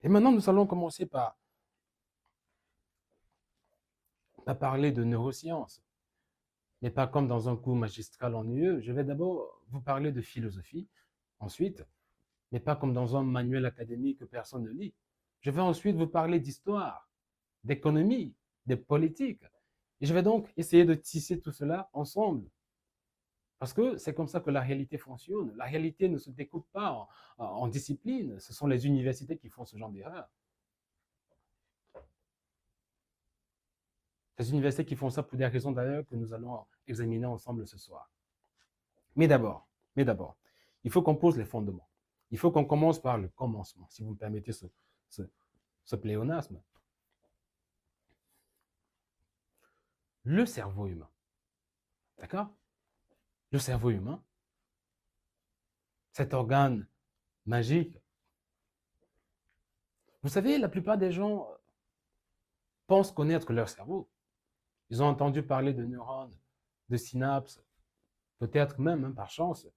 Et maintenant, nous allons commencer par parler de neurosciences, mais pas comme dans un cours magistral ennuyeux. Je vais d'abord vous parler de philosophie, ensuite, mais pas comme dans un manuel académique que personne ne lit. Je vais ensuite vous parler d'histoire, d'économie, de politique. Et je vais donc essayer de tisser tout cela ensemble. Parce que c'est comme ça que la réalité fonctionne. La réalité ne se découpe pas en discipline. Ce sont les universités qui font ce genre d'erreur. Les universités qui font ça pour des raisons d'ailleurs que nous allons examiner ensemble ce soir. Mais d'abord, mais d'abord, il faut qu'on pose les fondements. Il faut qu'on commence par le commencement, si vous me permettez ce, ce pléonasme. Le cerveau humain, d'accord? Le cerveau humain, cet organe magique. Vous savez, la plupart des gens pensent connaître leur cerveau. Ils ont entendu parler de neurones, de synapses, peut-être même, hein, par chance,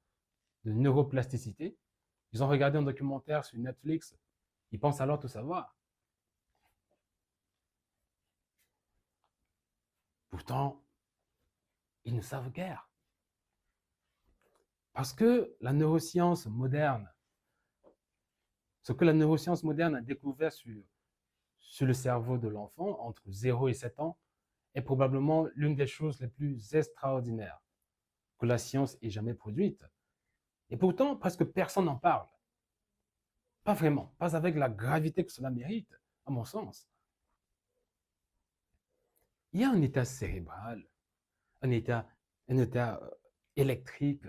de neuroplasticité. Ils ont regardé un documentaire sur Netflix. Ils pensent alors tout savoir. Pourtant, ils ne savent guère. Parce que la neuroscience moderne, ce que la neuroscience moderne a découvert sur le cerveau de l'enfant entre 0 et 7 ans est probablement l'une des choses les plus extraordinaires que la science ait jamais produites. Et pourtant, presque personne n'en parle. Pas vraiment, pas avec la gravité que cela mérite, à mon sens. Il y a un état cérébral, un état électrique,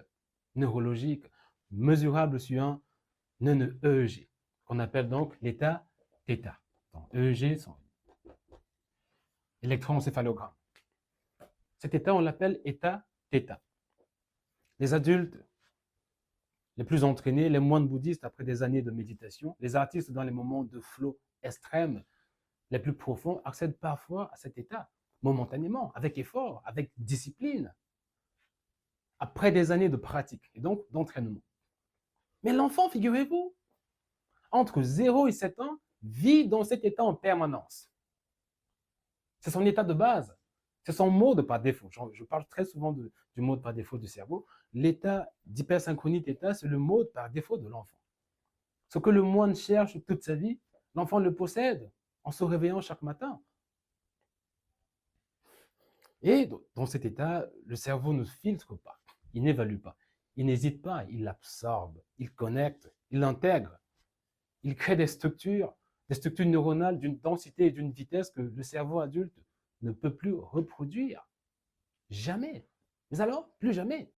neurologique, mesurable sur un EEG, qu'on appelle donc l'état θ. Donc, EEG, son électroencéphalogramme. Cet état, on l'appelle état θ. Les adultes les plus entraînés, les moines bouddhistes après des années de méditation, les artistes dans les moments de flow extrême les plus profonds accèdent parfois à cet état, momentanément, avec effort, avec discipline, après des années de pratique et donc d'entraînement. Mais l'enfant, figurez-vous, entre 0 et 7 ans, vit dans cet état en permanence. C'est son état de base. C'est son mode par défaut. Je parle très souvent du mode par défaut du cerveau. L'état d'hypersynchronie θ, c'est le mode par défaut de l'enfant. Ce que le moine cherche toute sa vie, l'enfant le possède en se réveillant chaque matin. Et dans cet état, le cerveau ne filtre pas, il n'évalue pas, il n'hésite pas, il absorbe, il connecte, il intègre, il crée des structures neuronales d'une densité et d'une vitesse que le cerveau adulte ne peut plus reproduire. Jamais. Mais alors, plus jamais.